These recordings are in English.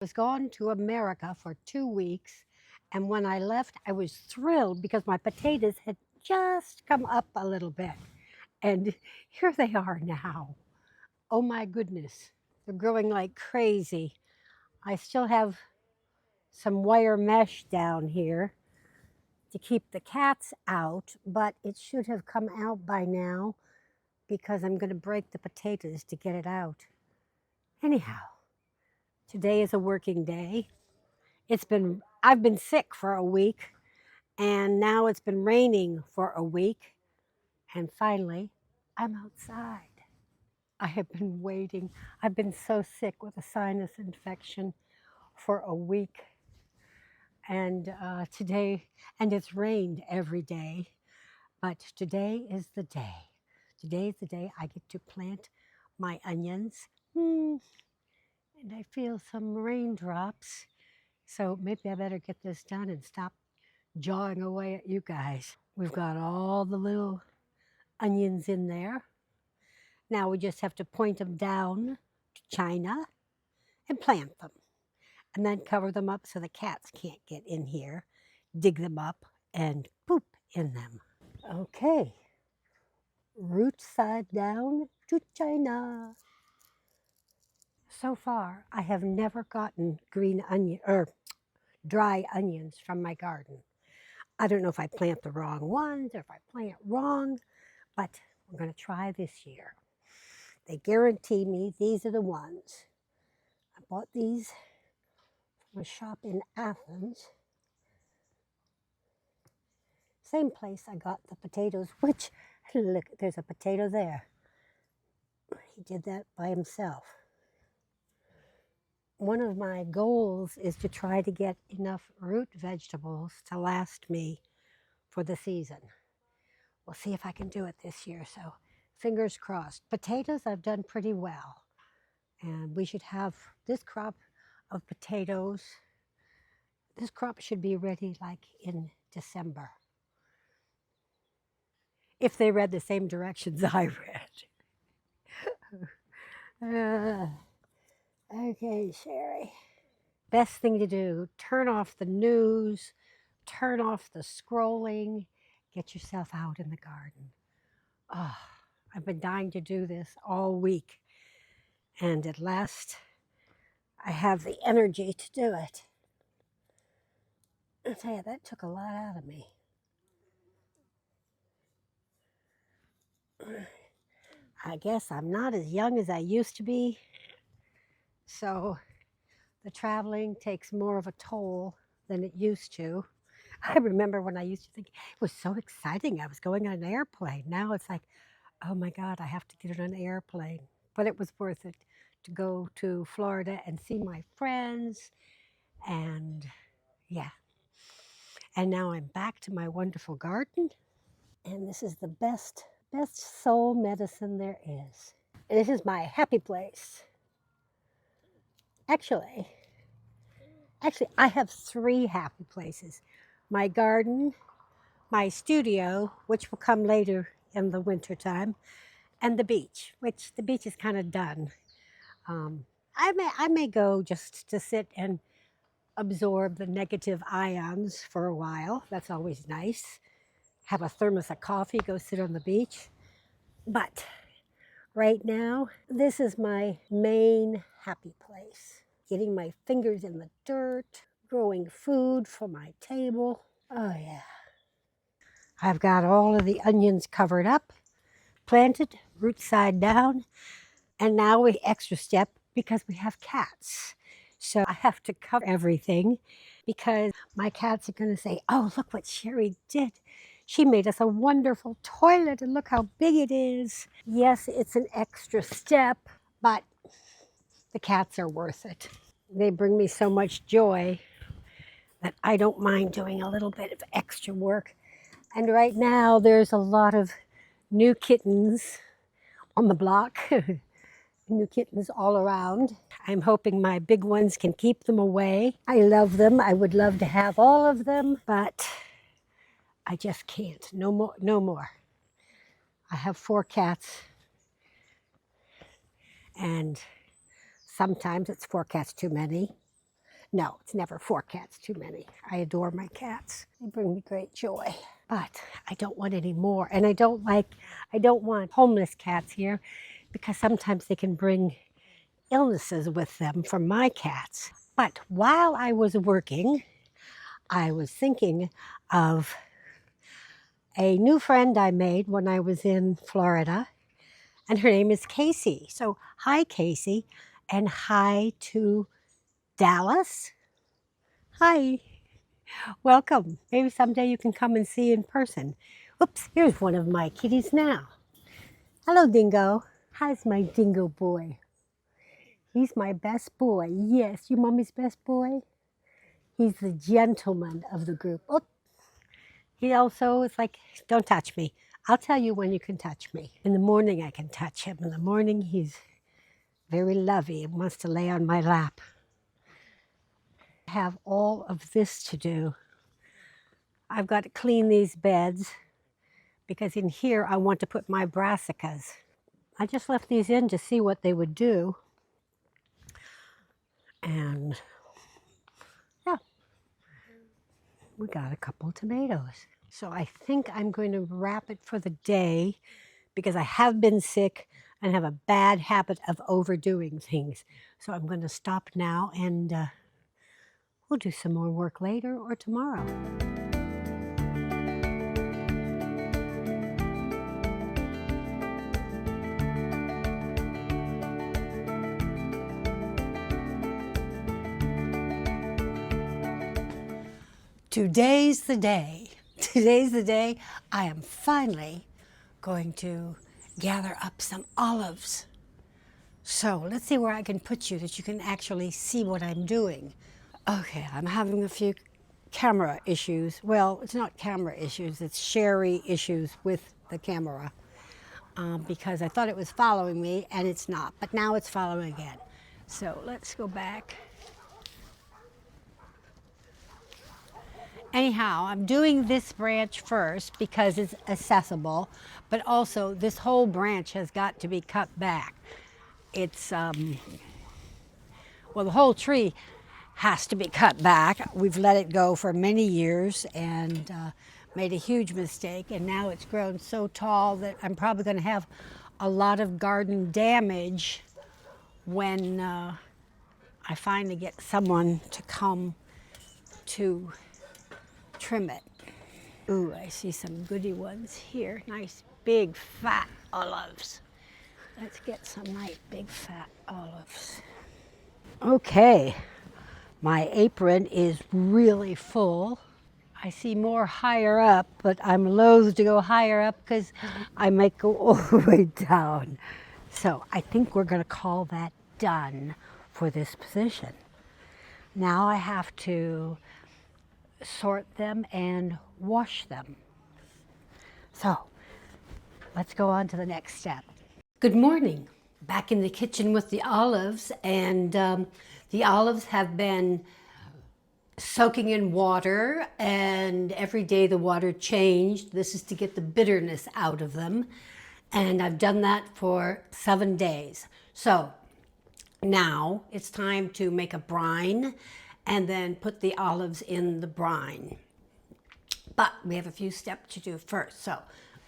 was gone to America for 2 weeks, and when I left, I was thrilled because my potatoes had just come up a little bit. And here they are now. Oh my goodness, they're growing like crazy. I still have some wire mesh down here to keep the cats out, but it should have come out by now because I'm going to break the potatoes to get it out. Anyhow, today is a working day. I've been sick for a week, and now it's been raining for a week, and finally I'm outside. I have been waiting. I've been so sick with a sinus infection for a week, and today, and it's rained every day, but today is the day. Today is the day I get to plant my onions. And I feel some raindrops, so maybe I better get this done and stop jawing away at you guys. We've got all the little onions in there. Now we just have to point them down to China and plant them, and then cover them up so the cats can't get in here, dig them up, and poop in them. Okay, root side down to China. So far, I have never gotten green onion or dry onions from my garden. I don't know if I plant the wrong ones or if I plant wrong, but we're going to try this year. They guarantee me these are the ones. I bought these from a shop in Athens. Same place I got the potatoes, which, look, there's a potato there. He did that by himself. One of my goals is to try to get enough root vegetables to last me for the season. We'll see if I can do it this year, so fingers crossed. Potatoes I've done pretty well, and we should have this crop of potatoes. This crop should be ready like in December, if they read the same directions I read. Okay, Sherry. Best thing to do, turn off the news, turn off the scrolling, get yourself out in the garden. Oh, I've been dying to do this all week, and at last I have the energy to do it. I'll tell you, that took a lot out of me. I guess I'm not as young as I used to be, so the traveling takes more of a toll than it used to. I remember when I used to think it was so exciting. I was going on an airplane. Now it's like, oh my God, I have to get on an airplane. But it was worth it to go to Florida and see my friends. And yeah. And now I'm back to my wonderful garden. And this is the best soul medicine there is. This is my happy place. Actually, I have three happy places. My garden, my studio, which will come later in the wintertime, and the beach, which the beach is kind of done. Um, I may go just to sit and absorb the negative ions for a while. That's always nice. Have a thermos of coffee, go sit on the beach. But right now, this is my main happy place. Getting my fingers in the dirt, growing food for my table. Oh yeah. I've got all of the onions covered up, planted, root side down, and now we extra step because we have cats. So I have to cover everything because my cats are going to say, oh, look what Sherry did. She made us a wonderful toilet and look how big it is. Yes, it's an extra step, but the cats are worth it. They bring me so much joy that I don't mind doing a little bit of extra work. And right now there's a lot of new kittens on the block. New kittens all around. I'm hoping my big ones can keep them away. I love them. I would love to have all of them, but I just can't. No more. No more. I have 4 cats, and sometimes it's 4 cats too many. No, it's never 4 cats too many. I adore my cats. They bring me great joy. But I don't want any more. And I don't want homeless cats here because sometimes they can bring illnesses with them from my cats. But while I was working, I was thinking of a new friend I made when I was in Florida, and her name is Casey. So hi, Casey, and hi to Dallas. Hi, welcome. Maybe someday you can come and see in person. Oops, here's one of my kitties now. Hello, Dingo. How's my Dingo boy? He's my best boy. Yes, you mommy's best boy. He's the gentleman of the group. Oh, he also is like, don't touch me. I'll tell you when you can touch me. In the morning, I can touch him. In the morning, he's very lovey and wants to lay on my lap. I have all of this to do. I've got to clean these beds because in here, I want to put my brassicas. I just left these in to see what they would do. And yeah, we got a couple of tomatoes. So I think I'm going to wrap it for the day because I have been sick and have a bad habit of overdoing things. So I'm going to stop now and we'll do some more work later or tomorrow. Today's the day. Today's the day I am finally going to gather up some olives. So let's see where I can put you that you can actually see what I'm doing. Okay, I'm having a few camera issues. Well, it's not camera issues, it's Sherry issues with the camera because I thought it was following me and it's not, but now it's following again. So let's go back. Anyhow, I'm doing this branch first because it's accessible, but also this whole branch has got to be cut back. It's, well, the whole tree has to be cut back. We've let it go for many years and made a huge mistake, and now it's grown so tall that I'm probably going to have a lot of garden damage when I finally get someone to come to trim it. Ooh, I see some goody ones here. Nice big fat olives. Let's get some nice big fat olives. Okay, my apron is really full. I see more higher up, but I'm loath to go higher up because I might go all the way down. So I think we're going to call that done for this position. Now I have to sort them and wash them. So let's go on to the next step. Good morning. Back in the kitchen with the olives, and the olives have been soaking in water, and every day the water changed. This is to get the bitterness out of them, and I've done that for 7 days. So now it's time to make a brine and then put the olives in the brine. But we have a few steps to do first, so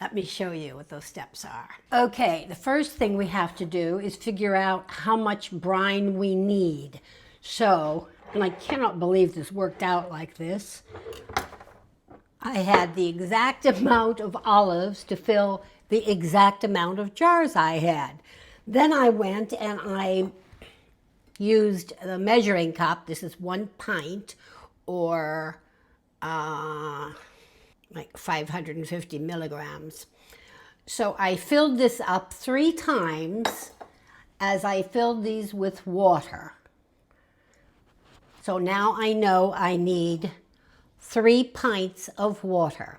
let me show you what those steps are. Okay, the first thing we have to do is figure out how much brine we need. So, and I cannot believe this worked out like this. I had the exact amount of olives to fill the exact amount of jars I had. Then I went and I used the measuring cup. This is 1 pint or like 550 milligrams. So I filled this up 3 times as I filled these with water. So now I know I need 3 pints of water.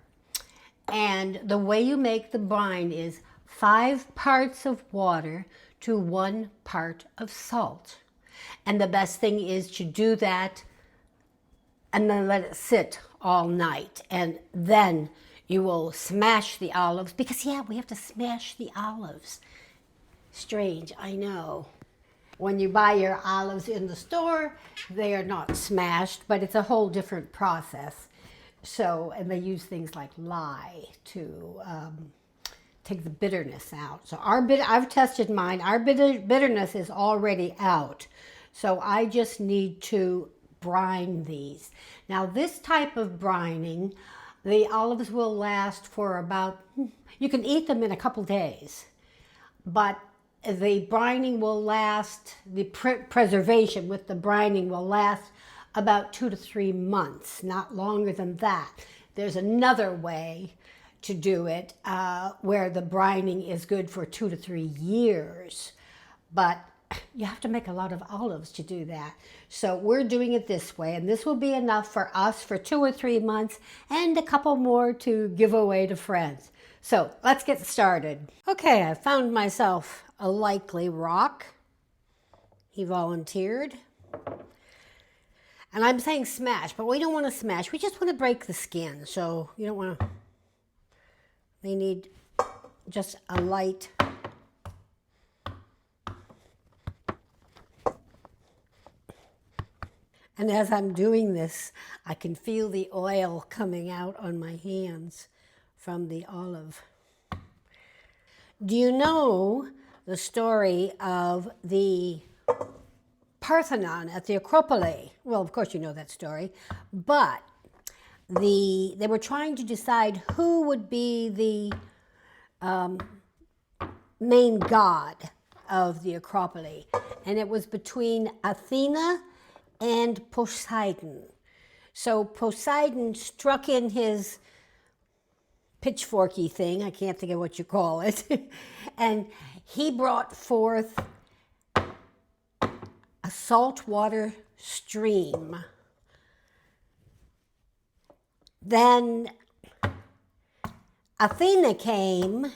And the way you make the brine is 5 parts of water to 1 part of salt. And the best thing is to do that and then let it sit all night. And then you will smash the olives, because yeah, we have to smash the olives. Strange, I know. When you buy your olives in the store, they are not smashed, but it's a whole different process. So, and they use things like lye to take the bitterness out. So I've tested mine. Our bitterness is already out. So I just need to brine these. Now this type of brining, the olives will last for about, you can eat them in a couple days, but the brining will last, the preservation with the brining will last about 2 to 3 months, not longer than that. There's another way to do it where the brining is good for 2 to 3 years, but you have to make a lot of olives to do that. So we're doing it this way, and this will be enough for us for 2 or 3 months and a couple more to give away to friends. So let's get started. Okay, I found myself a likely rock. He volunteered. And I'm saying smash, but we don't want to smash. We just want to break the skin. So you don't want to, they need just a light. And as I'm doing this, I can feel the oil coming out on my hands from the olive. Do you know the story of the Parthenon at the Acropolis? Well, of course you know that story, but they were trying to decide who would be the main god of the Acropolis, and it was between Athena and Poseidon. So Poseidon struck in his pitchforky thing, I can't think of what you call it, and he brought forth a saltwater stream. Then Athena came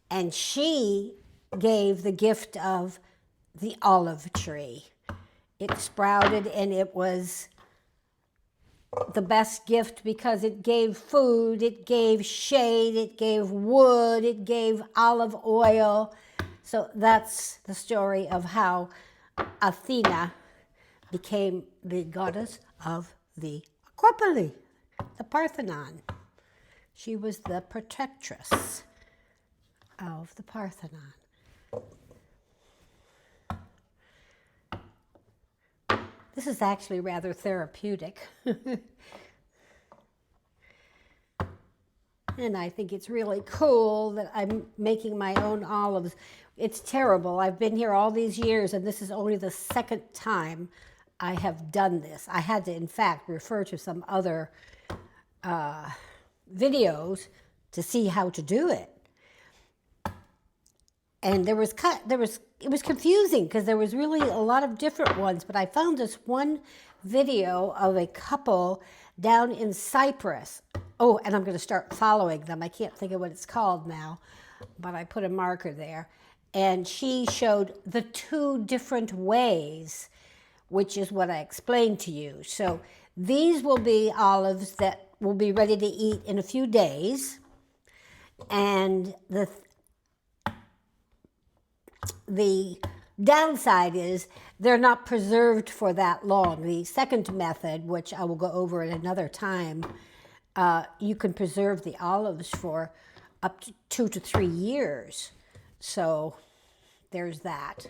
and she gave the gift of the olive tree. It sprouted and it was the best gift because it gave food, it gave shade, it gave wood, it gave olive oil. So that's the story of how Athena became the goddess of the Acropolis, the Parthenon. She was the protectress of the Parthenon. This is actually rather therapeutic. And I think it's really cool that I'm making my own olives. It's terrible. I've been here all these years, and this is only the second time I have done this. I had to, in fact, refer to some other videos to see how to do it. And it was confusing because there was really a lot of different ones, but I found this one video of a couple down in Cyprus. Oh, and I'm going to start following them. I can't think of what it's called now, but I put a marker there. And she showed the 2 different ways, which is what I explained to you. So these will be olives that will be ready to eat in a few days. And the downside is they're not preserved for that long. The second method, which I will go over at another time, you can preserve the olives for up to 2 to 3 years. So there's that.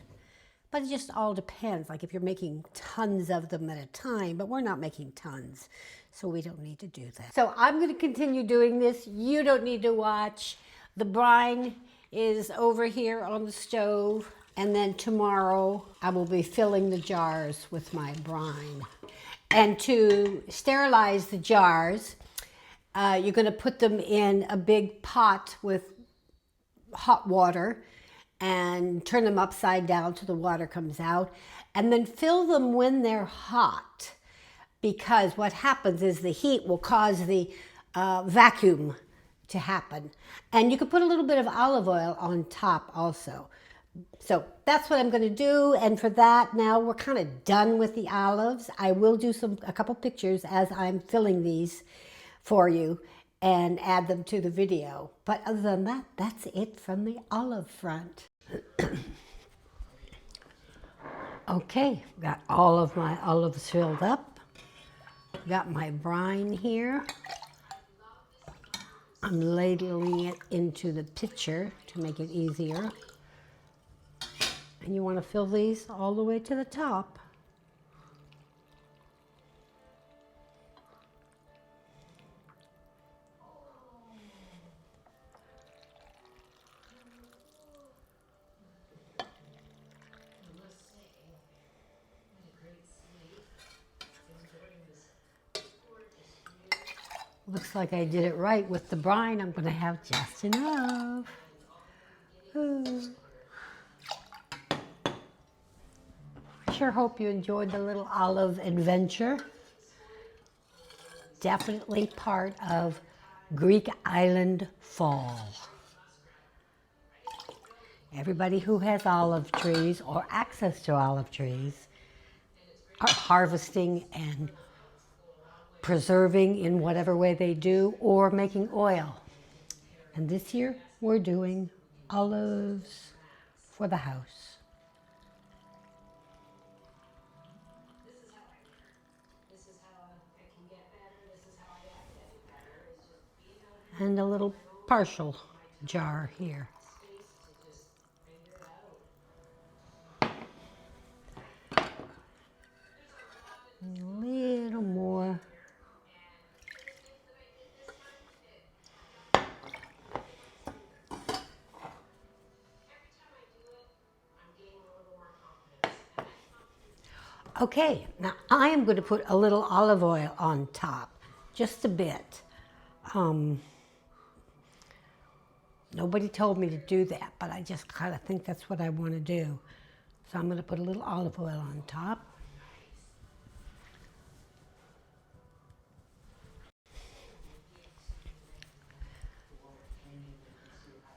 But it just all depends, like if you're making tons of them at a time, but we're not making tons, so we don't need to do that. So I'm going to continue doing this. You don't need to watch. The brine is over here on the stove, and then tomorrow I will be filling the jars with my brine. And to sterilize the jars, you're going to put them in a big pot with hot water and turn them upside down till the water comes out, and then fill them when they're hot, because what happens is the heat will cause the vacuum to happen. And you can put a little bit of olive oil on top also. So that's what I'm going to do, and for that, now we're kind of done with the olives. I will do a couple pictures as I'm filling these for you and add them to the video. But other than that, that's it from the olive front. Okay, got all of my olives filled up. Got my brine here. I'm ladling it into the pitcher to make it easier. And you want to fill these all the way to the top. Looks like I did it right with the brine. I'm going to have just enough. Ooh. I sure hope you enjoyed the little olive adventure. Definitely part of Greek island fall. Everybody who has olive trees or access to olive trees are harvesting and preserving in whatever way they do, or making oil. And this year we're doing olives for the house. And a little partial jar here. And a little more. Okay, now I am going to put a little olive oil on top, just a bit. Nobody told me to do that, but I just kind of think that's what I want to do. So I'm going to put a little olive oil on top.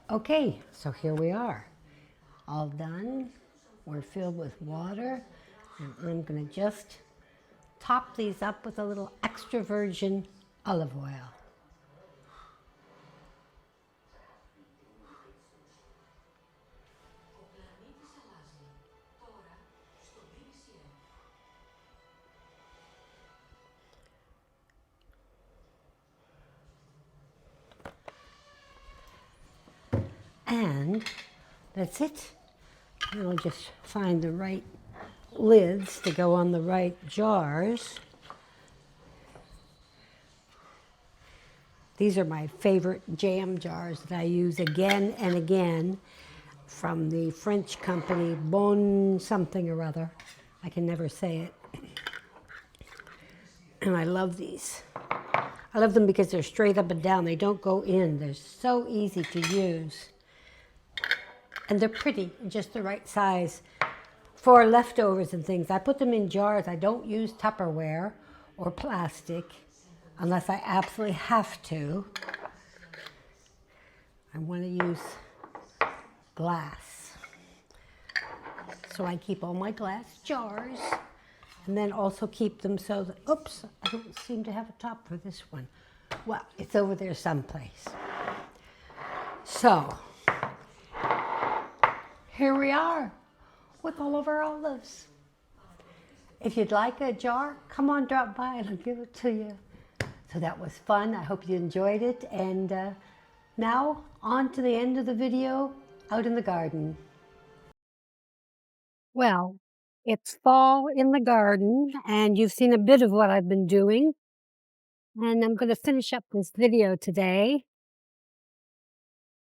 Okay, so here we are. All done. We're filled with water. And I'm going to just top these up with a little extra virgin olive oil. And that's it. And I'll just find the right lids to go on the right jars. These are my favorite jam jars that I use again and again from the French company Bon something or other. I can never say it. And I love these. I love them because they're straight up and down. They don't go in. They're so easy to use. And they're pretty, just the right size for leftovers and things. I put them in jars. I don't use Tupperware or plastic unless I absolutely have to. I want to use glass. So I keep all my glass jars, and then also keep them so that, oops, I don't seem to have a top for this one. Well, it's over there someplace. So, here we are with all of our olives. If you'd like a jar, come on, drop by and I'll give it to you. So that was fun. I hope you enjoyed it. And now, on to the end of the video, out in the garden. Well, it's fall in the garden, and you've seen a bit of what I've been doing. And I'm going to finish up this video today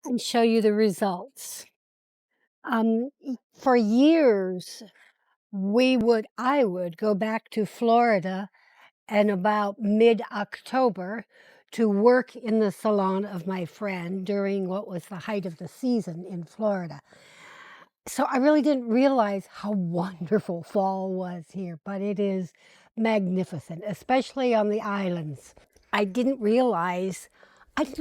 and show you the results. For years, I would go back to Florida in about mid-October to work in the salon of my friend during what was the height of the season in Florida. So I really didn't realize how wonderful fall was here, but it is magnificent, especially on the islands. I didn't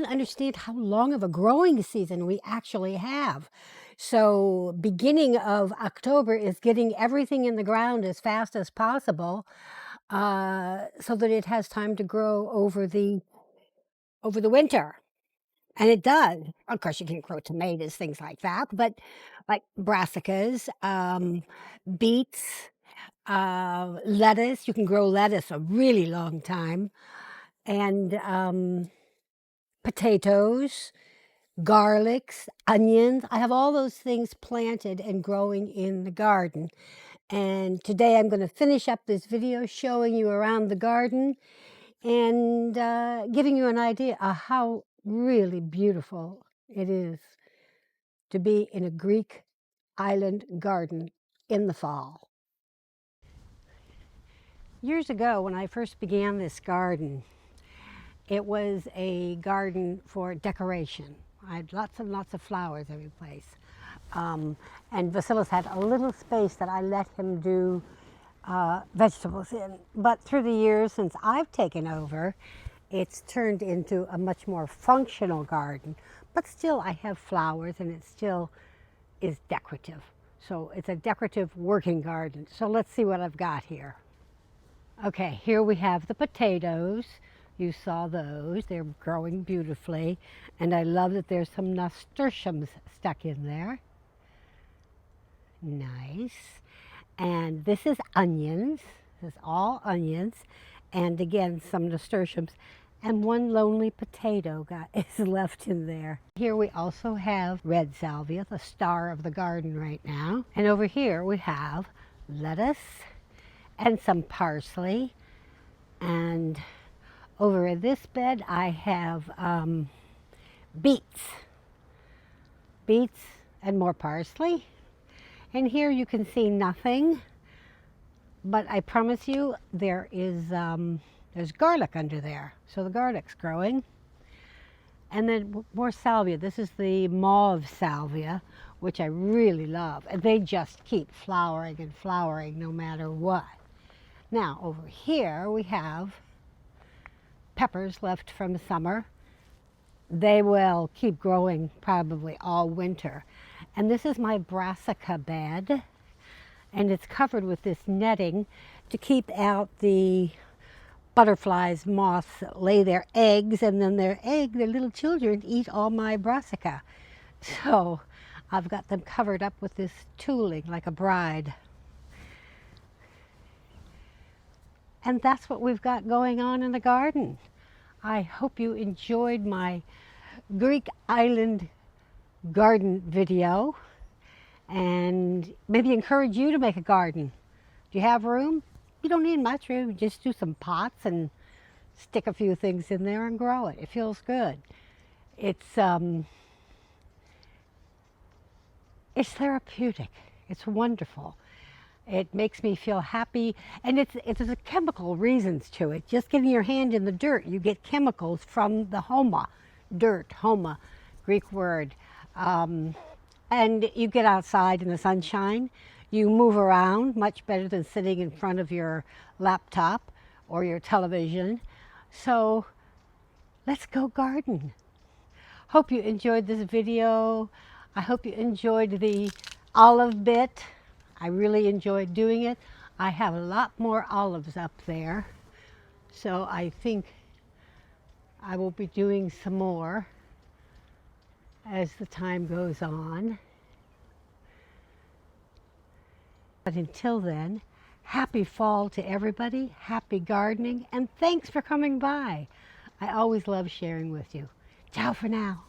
understand how long of a growing season we actually have. So beginning of October is getting everything in the ground as fast as possible so that it has time to grow over the winter. And it does. Of course, you can grow tomatoes, things like that, but like brassicas, beets, lettuce. You can grow lettuce a really long time. And potatoes, garlics, onions. I have all those things planted and growing in the garden. And today I'm going to finish up this video showing you around the garden and giving you an idea of how really beautiful it is to be in a Greek island garden in the fall. Years ago, when I first began this garden, it was a garden for decoration. I had lots and lots of flowers every place. And Vasilis had a little space that I let him do vegetables in. But through the years since I've taken over, it's turned into a much more functional garden. But still, I have flowers and it still is decorative. So it's a decorative working garden. So let's see what I've got here. Okay, here we have the potatoes. You saw those. They're growing beautifully. And I love that there's some nasturtiums stuck in there. Nice. And this is onions. This is all onions. And again, some nasturtiums. And one lonely potato is left in there. Here we also have red salvia, the star of the garden right now. And over here we have lettuce and some parsley. And over in this bed I have beets and more parsley. And here you can see nothing, but I promise you there is there's garlic under there. So the garlic's growing. And then more salvia. This is the mauve salvia, which I really love. And they just keep flowering and flowering no matter what. Now over here we have peppers left from summer. They will keep growing probably all winter. And this is my brassica bed, and it's covered with this netting to keep out the butterflies, moths that lay their eggs, and then their little children eat all my brassica. So I've got them covered up with this tooling like a bride. And that's what we've got going on in the garden. I hope you enjoyed my Greek island garden video and maybe encourage you to make a garden. Do you have room? You don't need much room. Just do some pots and stick a few things in there and grow it. It feels good. It's therapeutic. It's wonderful. It makes me feel happy, and it's a chemical reasons to it. Just getting your hand in the dirt, you get chemicals from the homa, dirt, homa, Greek word. And you get outside in the sunshine, you move around much better than sitting in front of your laptop or your television. So let's go garden. Hope you enjoyed this video. I hope you enjoyed the olive bit. I really enjoyed doing it. I have a lot more olives up there, so I think I will be doing some more as the time goes on. But until then, happy fall to everybody, happy gardening, and thanks for coming by. I always love sharing with you. Ciao for now.